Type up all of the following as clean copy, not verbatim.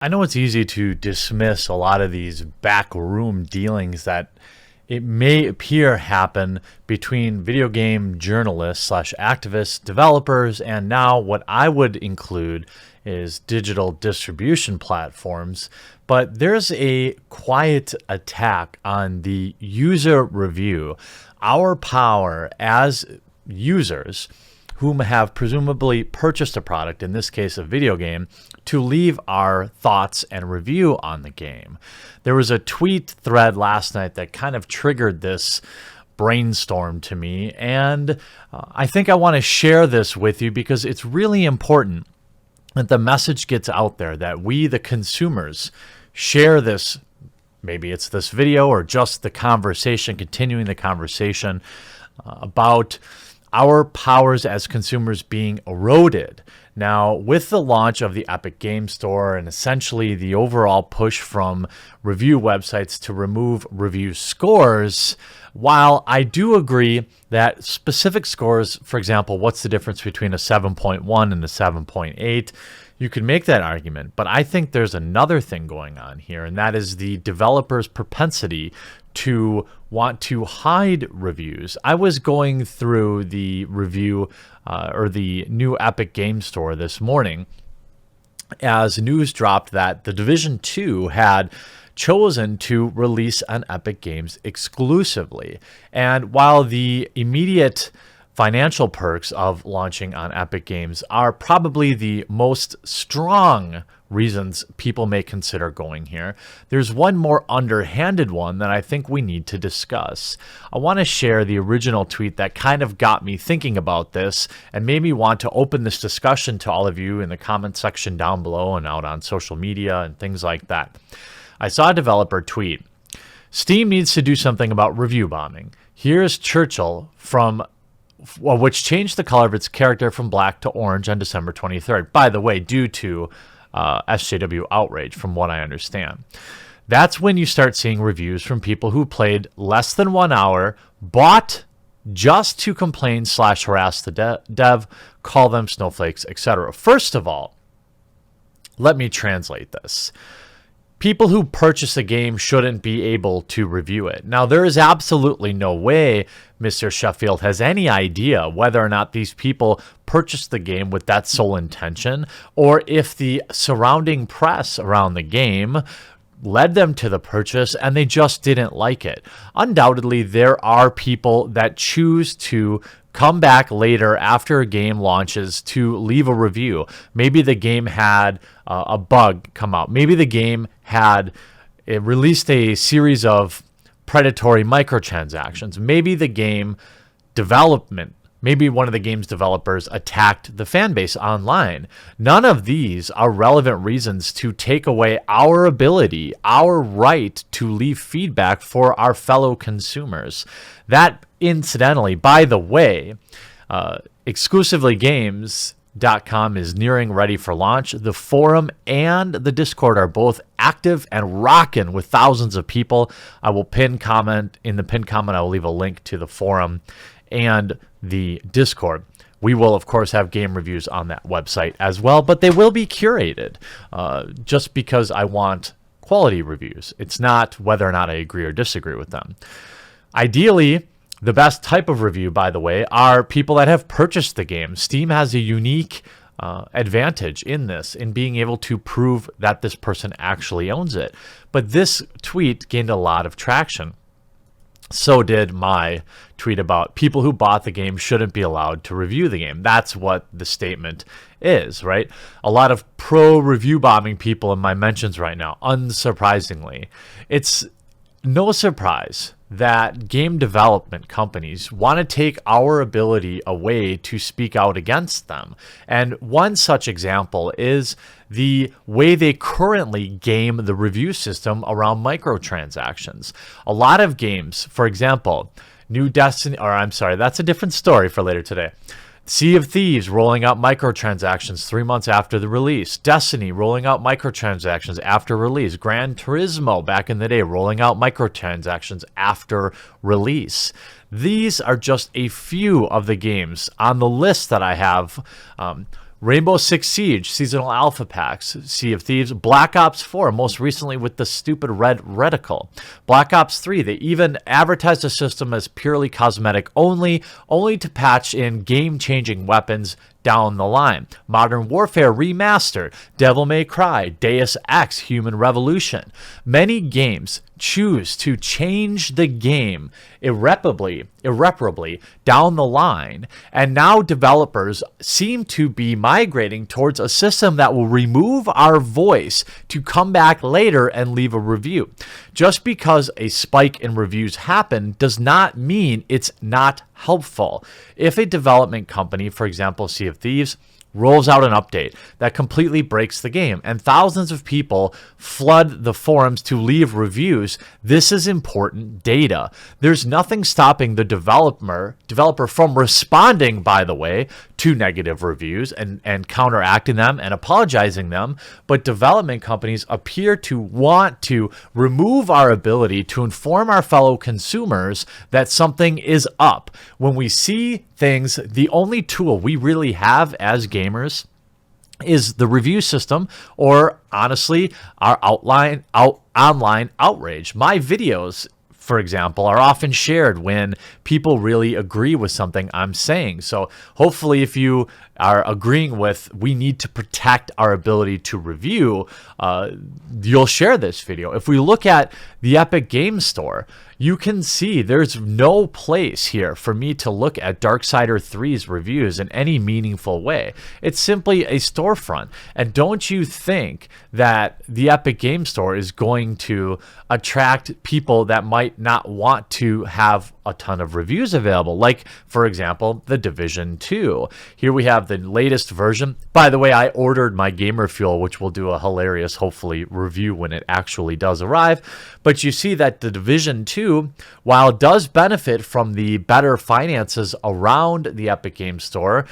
I know it's easy to dismiss a lot of these backroom dealings that it may appear happen between video game journalists slash activists, developers, and now what I would include is digital distribution platforms. But there's a quiet attack on the user review, our power as users whom have presumably purchased a product, in this case a video game, to leave our thoughts and review on the game. There was a tweet thread last night that kind of triggered this brainstorm to me, and I think I want to share this with you because it's really important that the message gets out there that we, the consumers, share this. Maybe it's this video or just the conversation, continuing the conversation about our powers as consumers being eroded. Now, with the launch of the Epic Game Store and essentially the overall push from review websites to remove review scores, while I do agree that specific scores, for example, what's the difference between a 7.1 and a 7.8? You can make that argument, but I think there's another thing going on here, and that is the developer's propensity to want to hide reviews. I was going through the review or the new Epic Game Store this morning as news dropped that The Division 2 had chosen to release on Epic Games exclusively. And while the immediate financial perks of launching on Epic Games are probably the most strong reasons people may consider going here, there's one more underhanded one that I think we need to discuss. I want to share the original tweet that kind of got me thinking about this and made me want to open this discussion to all of you in the comment section down below and out on social media and things like that. I saw a developer tweet, "Steam needs to do something about review bombing. Here's Churchill from which changed the color of its character from black to orange on December 23rd. By the way, due to SJW outrage, from what I understand. That's when you start seeing reviews from people who played less than 1 hour, bought just to complain / harass the dev, call them snowflakes, etc. First of all, let me translate this. People who purchase a game shouldn't be able to review it. Now, there is absolutely no way Mr. Sheffield has any idea whether or not these people purchased the game with that sole intention, or if the surrounding press around the game led them to the purchase and they just didn't like it. Undoubtedly, there are people that choose to come back later after a game launches to leave a review. Maybe the game had a bug come out. Maybe the game had released a series of predatory microtransactions. Maybe the game development, maybe one of the game's developers attacked the fan base online. None of these are relevant reasons to take away our ability, our right to leave feedback for our fellow consumers. That, incidentally, by the way, exclusivelygames.com is nearing ready for launch. The forum and the Discord are both active and rocking with thousands of people. I will in the pinned comment, I will leave a link to the forum and the Discord. We will, of course, have game reviews on that website as well, but they will be curated just because I want quality reviews. It's not whether or not I agree or disagree with them. Ideally, the best type of review, by the way, are people that have purchased the game. Steam has a unique advantage in this, in being able to prove that this person actually owns it. But this tweet gained a lot of traction. So did my tweet about people who bought the game shouldn't be allowed to review the game. That's what the statement is, right? A lot of pro-review bombing people in my mentions right now, unsurprisingly. It's no surprise that game development companies want to take our ability away to speak out against them. And one such example is the way they currently game the review system around microtransactions. A lot of games, for example, that's a different story for later today. Sea of Thieves rolling out microtransactions 3 months after the release. Destiny rolling out microtransactions after release. Gran Turismo back in the day rolling out microtransactions after release. These are just a few of the games on the list that I have Rainbow Six Siege, seasonal alpha packs, Sea of Thieves, Black Ops 4, most recently with the stupid red reticle. Black Ops 3, they even advertised the system as purely cosmetic only to patch in game-changing weapons down the line. Modern Warfare Remastered, Devil May Cry, Deus Ex, Human Revolution. Many games choose to change the game irreparably down the line, and now developers seem to be migrating towards a system that will remove our voice to come back later and leave a review. Just because a spike in reviews happen does not mean it's not helpful. If a development company, for example Sea of Thieves, rolls out an update that completely breaks the game and thousands of people flood the forums to leave reviews, this is important data. There's nothing stopping the developer from responding, by the way, to negative reviews and counteracting them and apologizing them, but development companies appear to want to remove our ability to inform our fellow consumers that something is up. When we see things, the only tool we really have as gamers is the review system, or honestly, our online outrage. My videos, for example, are often shared when people really agree with something I'm saying. So hopefully if you are agreeing with we need to protect our ability to review, you'll share this video. If we look at the Epic Games Store, you can see there's no place here for me to look at Darksider 3's reviews in any meaningful way. It's simply a storefront. And don't you think that the Epic Games Store is going to attract people that might not want to have a ton of reviews available? Like, for example, The Division 2. Here we have the latest version. By the way, I ordered my Gamer Fuel, which will do a hilarious, hopefully, review when it actually does arrive. But you see that The Division 2, while it does benefit from the better finances around the Epic Games Store,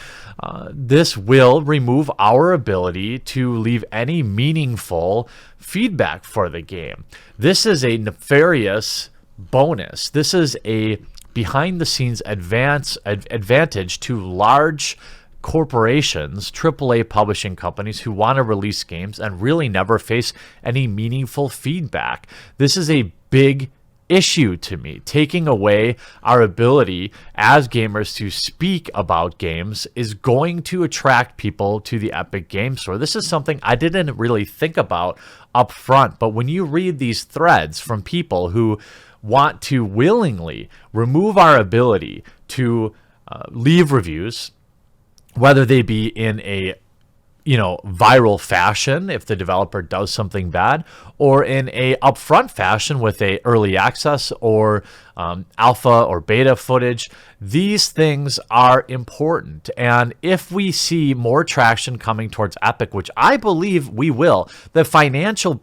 this will remove our ability to leave any meaningful feedback for the game. This is a nefarious bonus. This is a behind-the-scenes advantage to large corporations, AAA publishing companies who want to release games and really never face any meaningful feedback. This is a big issue to me. Taking away our ability as gamers to speak about games is going to attract people to the Epic Games Store. This is something I didn't really think about up front, but when you read these threads from people who want to willingly remove our ability to leave reviews, whether they be in a viral fashion if the developer does something bad, or in a upfront fashion with a early access or alpha or beta footage. These things are important, and if we see more traction coming towards Epic, which I believe we will, the financial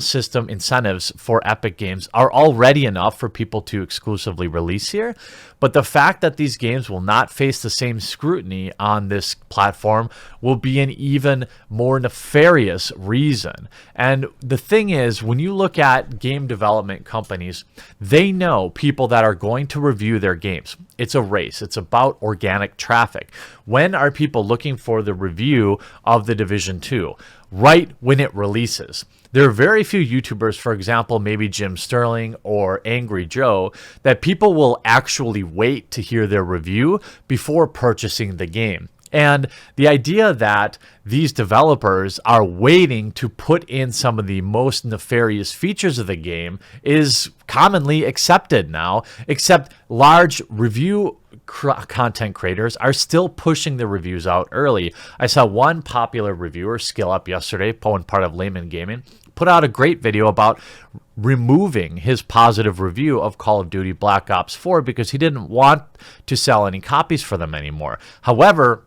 system incentives for Epic Games are already enough for people to exclusively release here. But the fact that these games will not face the same scrutiny on this platform will be an even more nefarious reason. And the thing is, when you look at game development companies, they know people that are going to review their games. It's a race. It's about organic traffic. When are people looking for the review of The Division 2? Right when it releases. There are very few YouTubers, for example, maybe Jim Sterling or Angry Joe, that people will actually wait to hear their review before purchasing the game. And the idea that these developers are waiting to put in some of the most nefarious features of the game is commonly accepted now, except large review content creators are still pushing the reviews out early. I saw one popular reviewer, Skill Up yesterday, part of Layman Gaming, put out a great video about removing his positive review of Call of Duty Black Ops 4 because he didn't want to sell any copies for them anymore. However,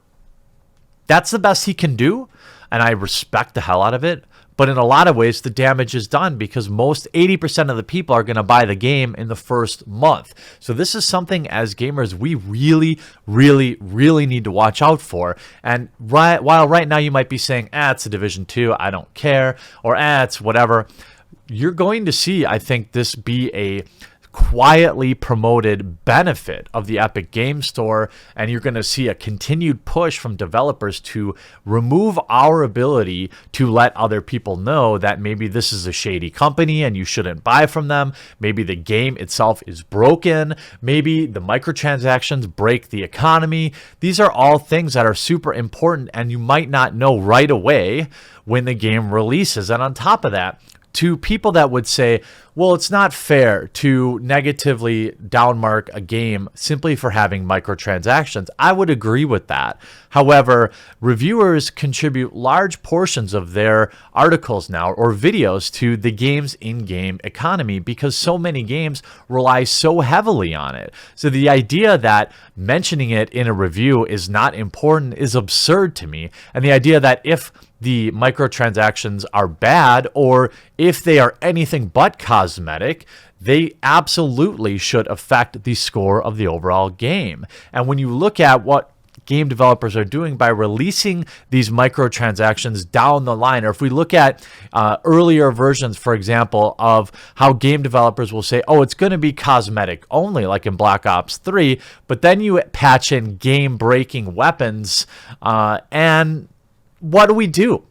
that's the best he can do, and I respect the hell out of it. But in a lot of ways, the damage is done because 80% of the people are going to buy the game in the first month. So this is something as gamers we really, really, really need to watch out for. And while right now you might be saying, it's a Division 2, I don't care, or it's whatever, you're going to see, I think, this be a quietly promoted benefit of the Epic Game Store, and you're going to see a continued push from developers to remove our ability to let other people know that maybe this is a shady company and you shouldn't buy from them. Maybe the game itself is broken. Maybe the microtransactions break the economy. These are all things that are super important, and you might not know right away when the game releases. And on top of that, to people that would say, well, it's not fair to negatively downmark a game simply for having microtransactions, I would agree with that. However, reviewers contribute large portions of their articles now or videos to the game's in-game economy because so many games rely so heavily on it. So the idea that mentioning it in a review is not important is absurd to me. And the idea that if the microtransactions are bad or if they are anything but cosmetic, they absolutely should affect the score of the overall game. And when you look at what game developers are doing by releasing these microtransactions down the line, or if we look at earlier versions, for example, of how game developers will say, oh, it's going to be cosmetic only, like in Black Ops 3, but then you patch in game-breaking weapons, and what do?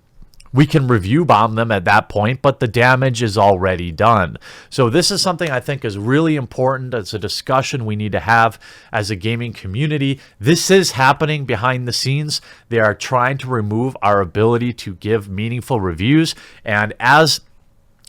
We can review bomb them at that point, but the damage is already done. So this is something I think is really important. It's a discussion we need to have as a gaming community. This is happening behind the scenes. They are trying to remove our ability to give meaningful reviews. And as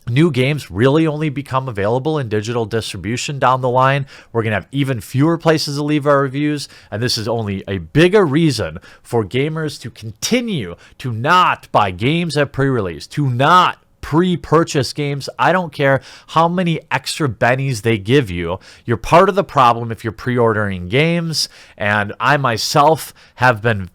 new games really only become available in digital distribution down the line, we're going to have even fewer places to leave our reviews, and this is only a bigger reason for gamers to continue to not buy games at pre-release, to not pre-purchase games. I don't care how many extra bennies they give you. You're part of the problem if you're pre-ordering games, and I myself have been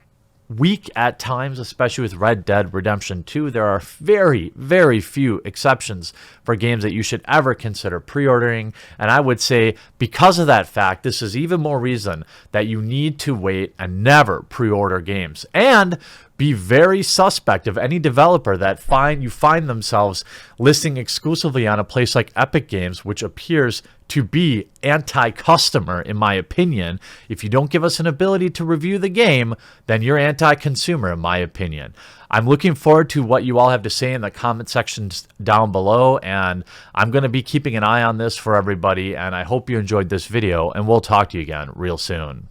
weak at times, especially with Red Dead Redemption 2. There are very, very few exceptions for games that you should ever consider pre-ordering. And I would say because of that fact, this is even more reason that you need to wait and never pre-order games. And be very suspect of any developer that find themselves listing exclusively on a place like Epic Games, which appears to be anti-customer, in my opinion. If you don't give us an ability to review the game, then you're anti-consumer, in my opinion. I'm looking forward to what you all have to say in the comment sections down below, and I'm going to be keeping an eye on this for everybody, and I hope you enjoyed this video, and we'll talk to you again real soon.